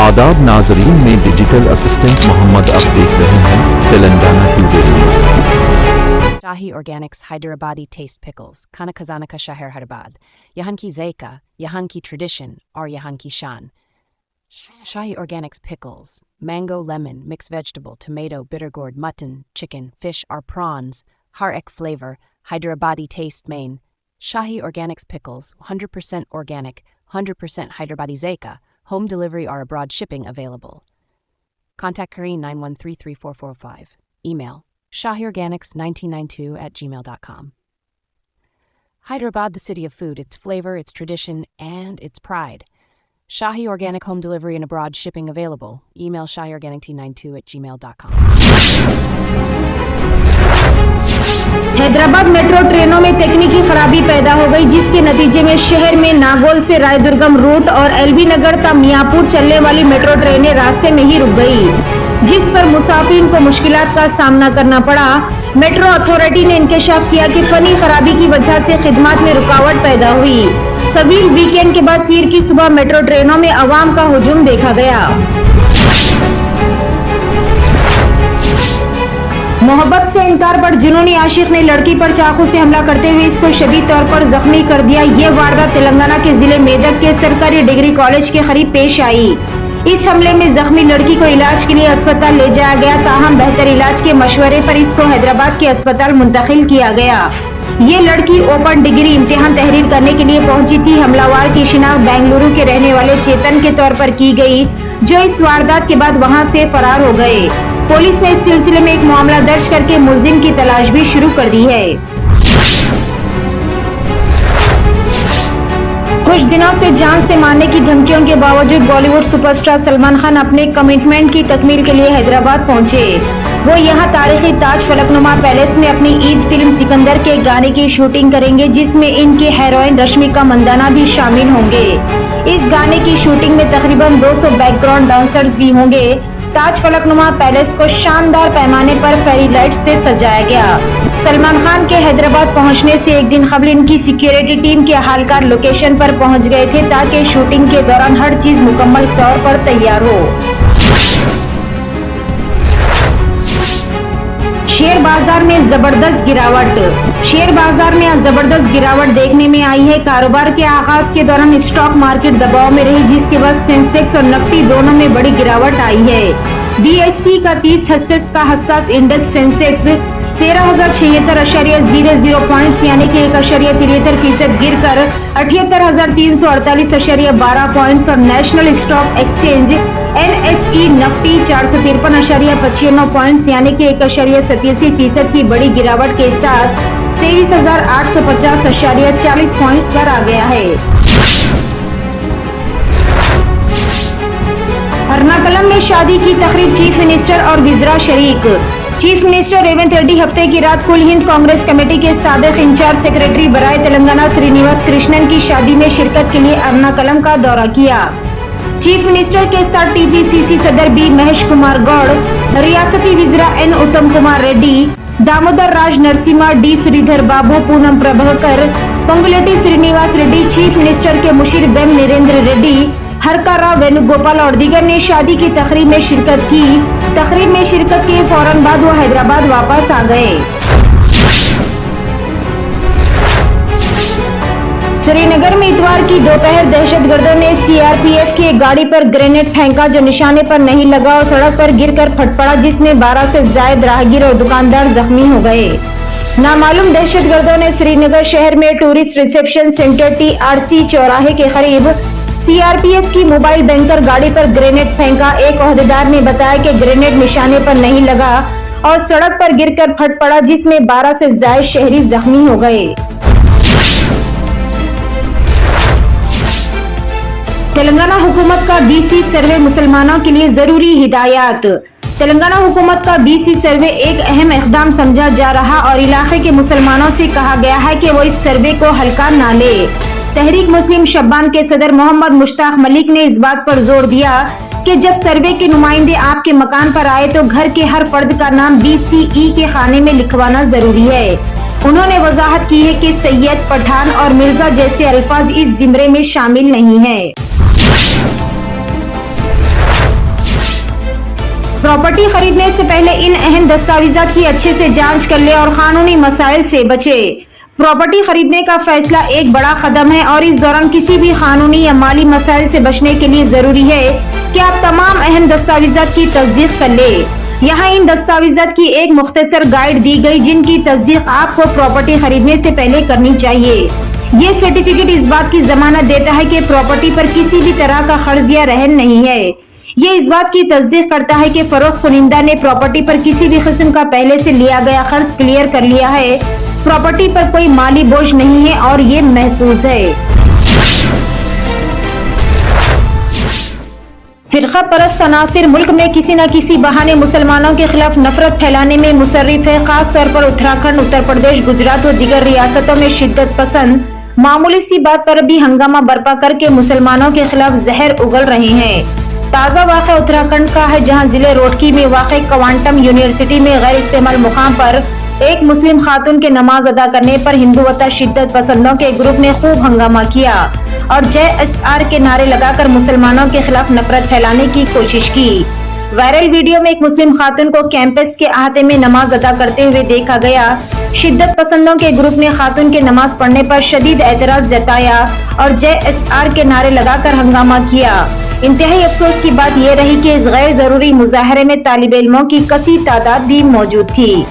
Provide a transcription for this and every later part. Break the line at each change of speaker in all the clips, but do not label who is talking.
आदाब नाजरीन में डिजिटल असिस्टेंट मोहम्मद अब देख रहे हैं Telangana today news.
Shahi Organics Hyderabadi Taste Pickles, Khana Khazana ka Shahar Hyderabad, Yahan ki Zaika, Yahan ki Tradition, or Yahan ki Shan. Shahi Organics Pickles, mango, lemon, mixed vegetable, tomato, bitter gourd, mutton, chicken, fish or prawns, har ek flavor, Hyderabadi taste main. Shahi Organics Pickles, 100% organic, 100% Hyderabadi Zaika, home delivery or abroad shipping available. Contact Kareen 9133445. Email shahiorganics1992@gmail.com. Hyderabad, the city of food, its flavor, its tradition, and its pride. Shahi Organic home delivery and abroad shipping available. Email shahiorganic1992@gmail.com.
Hyderabad metro ट्रेनों में तकनीकी खराबी पैदा हो गई, जिसके नतीजे में शहर में नागोल से रायदुर्गम रूट और एलबी नगर ता मियापुर चलने वाली मेट्रो ट्रेनें रास्ते में ही रुक गई, जिस पर मुसाफिरों को मुश्किलात का सामना करना पड़ा। मेट्रो अथॉरिटी ने इंकशाफ किया कि फनी खराबी की वजह से खिदमत में रुकावट पैदा हुई। तवील वीकेंड के बाद पीर की सुबह मेट्रो ट्रेनों में अवाम का हुजूम देखा गया। मोहब्बत से इनकार पर जुनूनी आशिक ने लड़की पर चाकू से हमला करते हुए इसको शदीद तौर पर जख्मी कर दिया। ये वारदात तेलंगाना के जिले मेदक के सरकारी डिग्री कॉलेज के करीब पेश आई। इस हमले में जख्मी लड़की को इलाज के लिए अस्पताल ले जाया गया, ताहम बेहतर इलाज के मशवरे पर इसको हैदराबाद के अस्पताल मुंतकिल किया गया। ये लड़की ओपन डिग्री इम्तिहान तहरीर करने के लिए पहुंची थी। हमलावर की शिनाख्त बेंगलुरु के रहने वाले चेतन के तौर पर की गई, जो इस वारदात के बाद वहां से फरार हो गए। पुलिस ने इस सिलसिले में एक मामला दर्ज करके मुलजिम की तलाश भी शुरू कर दी है। कुछ दिनों से जान से मारने की धमकियों के बावजूद बॉलीवुड सुपरस्टार सलमान खान अपने कमिटमेंट की तकमील के लिए हैदराबाद पहुंचे। वो यहाँ तारीखी ताज फलकनुमा पैलेस में अपनी ईद फिल्म सिकंदर के गाने की शूटिंग करेंगे, जिसमें इनके हीरोइन रश्मिका मंदाना भी शामिल होंगे। इस गाने की शूटिंग में तकरीबन 200 बैकग्राउंड डांसर्स भी होंगे। ताज फलकनुमा पैलेस को शानदार पैमाने पर फेरी लाइट से सजाया गया। सलमान खान के हैदराबाद पहुंचने से एक दिन कबल इनकी सिक्योरिटी टीम के अहलकार लोकेशन पर पहुंच गए थे, ताकि शूटिंग के दौरान हर चीज मुकम्मल तौर पर तैयार हो। शेयर बाजार में जबरदस्त गिरावट। शेयर बाजार में आज जबरदस्त गिरावट देखने में आई है। कारोबार के आगाज के दौरान स्टॉक मार्केट दबाव में रही, जिसके बाद सेंसेक्स और निफ्टी दोनों में बड़ी गिरावट आई है। बीएसई का 30 का हसास इंडेक्स सेंसेक्स 13,076.00 पॉइंट्स यानी कि 1.73% गिर कर 78,348.12 पॉइंट्स और national stock exchange NSE Nifty 453.95 points यानी कि 1.87% की बड़ी गिरावट के साथ 23,850.40 पॉइंट्स पर आ गया है। एर्नाकुलम में शादी की तकरीब, चीफ मिनिस्टर और वज़ीर शरीक। चीफ मिनिस्टर रेवंत रेड्डी हफ्ते की रात कुल हिंद कांग्रेस कमेटी के साबिक इंचार्ज सेक्रेटरी बराए तेलंगाना श्रीनिवास कृष्णन की शादी में शिरकत के लिए एर्नाकुलम का दौरा किया। चीफ मिनिस्टर के साथ TPCC सदर बी महेश कुमार गौड़, रियासती वज़ीर N उत्तम कुमार रेड्डी, दामोदर राज नरसिम्हा, D श्रीधर बाबू, पूनम प्रभाकर, पंगुलेटी श्रीनिवास रेड्डी, चीफ मिनिस्टर के मुशीर वेम नरेंद्र रेड्डी, हरका राव वेणुगोपाल और दीगर ने शादी की तकरीब में शिरकत की। तकरीब में शिरकत के फौरन बाद वो हैदराबाद वापस आ गए। श्रीनगर में इतवार की दोपहर दहशतगर्दों ने CRPF की एक गाड़ी पर ग्रेनेड फेंका, जो निशाने पर नहीं लगा और सड़क पर गिरकर फट पड़ा, जिसमें 12 से ज्यादा राहगीर और दुकानदार जख्मी हो गए। नामालूम दहशतगर्दों ने श्रीनगर शहर में टूरिस्ट रिसेप्शन सेंटर TRC चौराहे के करीब CRPF की मोबाइल बैंकर गाड़ी पर ग्रेनेड फेंका। एक ओहदेदार ने बताया कि ग्रेनेड निशाने पर नहीं लगा और सड़क पर गिरकर फट पड़ा, जिसमें 12 से ज्यादा शहरी जख्मी हो गए। तेलंगाना हुकूमत का BC सर्वे मुसलमानों के लिए जरूरी हिदायत। तेलंगाना हुकूमत का BC सर्वे एक अहम इक़दाम समझा जा रहा और इलाके के मुसलमानों से कहा गया है कि वो इस सर्वे को हल्का ना ले। तहरीक मुस्लिम शब्बान के सदर मोहम्मद मुश्ताक मलिक ने इस बात पर जोर दिया कि जब सर्वे के नुमाइंदे आपके मकान पर आए तो घर के हर फर्द का नाम BCE के खाने में लिखवाना जरूरी है। उन्होंने वजाहत की है कि सैयद, पठान और मिर्जा जैसे अल्फाज इस जिम्रे में शामिल नहीं है। प्रॉपर्टी खरीदने से पहले इन अहम दस्तावेजात की अच्छे से जांच कर ले और कानूनी मसाइल से बचे। प्रॉपर्टी खरीदने का फैसला एक बड़ा कदम है और इस दौरान किसी भी कानूनी या माली मसाइल से बचने के लिए जरूरी है कि आप तमाम अहम दस्तावेजात की तस्दीक कर ले। यहाँ इन दस्तावेजात की एक मुख्तसर गाइड दी गई जिनकी तस्दीक आपको प्रॉपर्टी खरीदने से पहले करनी चाहिए। ये सर्टिफिकेट इस बात की जमानत देता है कि प्रॉपर्टी पर किसी भी तरह का कर्ज या रहन नहीं है। ये इस बात की तस्दीक करता है कि फरोख्त कुनिंदा ने प्रॉपर्टी पर किसी भी किस्म का पहले से लिया गया कर्ज क्लियर कर लिया है, प्रॉपर्टी पर कोई माली बोझ नहीं है और ये महफूज है। फिरका परस्त अनासिर मुल्क में किसी न किसी बहाने मुसलमानों के खिलाफ नफरत फैलाने में मुसर्रिफ है। खास तौर पर उत्तराखंड, उत्तर प्रदेश, गुजरात और दीगर रियासतों में शिद्दत पसंद मामूली सी बात पर भी हंगामा बर्पा करके मुसलमानों के खिलाफ जहर उगल रहे हैं। ताज़ा वाक़या उत्तराखंड का है, जहां जिले रोडकी में वाक़ क्वांटम यूनिवर्सिटी में गैर इस्तेमाल मुकाम पर एक मुस्लिम खातून के नमाज अदा करने पर हिंदुवता शिद्दत पसंदों के ग्रुप ने खूब हंगामा किया और JSR के नारे लगाकर मुसलमानों के खिलाफ नफरत फैलाने की कोशिश की। वायरल वीडियो में एक मुस्लिम खातून को कैंपस के अहाते में नमाज अदा करते हुए देखा गया। शिद्दत पसंदों के ग्रुप ने खातून के नमाज पढ़ने पर शदीद एतराज जताया और JSR के नारे लगाकर हंगामा किया। इंतहाई अफसोस की बात यह रही कि इस गैर जरूरी मुजाहरे में तालिब इल्मों की कसी तादाद भी मौजूद थी।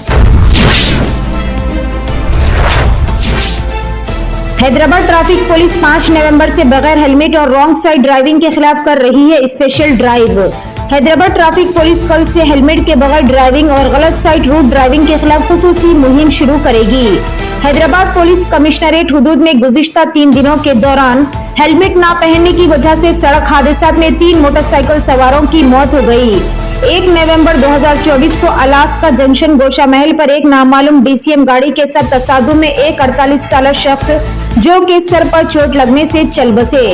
हैदराबाद ट्रैफिक पुलिस 5 नवंबर से बगैर हेलमेट और रॉन्ग साइड ड्राइविंग के खिलाफ कर रही है special drive. Hyderabad traffic police कल से हेलमेट के बगैर ड्राइविंग और गलत साइड रूट ड्राइविंग के खिलाफ खुसूसी मुहिम शुरू करेगी। हैदराबाद पुलिस कमिश्नरेट हुदूद में गुज़िश्ता 3 दिनों के दौरान हेलमेट ना पहनने की वजह से सड़क हादसा में 3 मोटरसाइकिल सवारों की मौत हो गई। 1 नवंबर 2024 को अलास्का जंक्शन गोशा महल पर एक नामालूम DCM गाड़ी के साथ तसादुम में एक 48 साल शख्स जो कि सर पर चोट लगने से चल बसे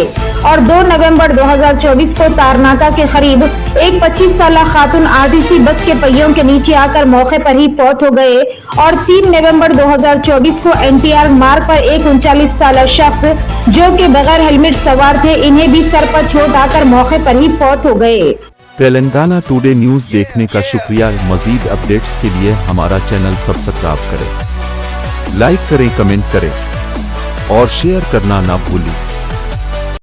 और 2 नवंबर 2024 को तारनाका के करीब एक 25 साल खातून RTC बस के पहियों के नीचे आकर मौके पर ही फौत हो गए और 3 नवंबर 2024 को NTR मार्ग पर एक 39 साल शख्स जो कि बगैर हेलमेट सवार थे, इन्हें भी सर पर चोट आकर मौके पर ही फौत हो गए।
तेलंगाना टुडे न्यूज़ देखने का शुक्रिया। मजीद अपडेट्स के लिए हमारा चैनल सब्सक्राइब करें, लाइक करें, कमेंट करें और शेयर करना ना भूलें।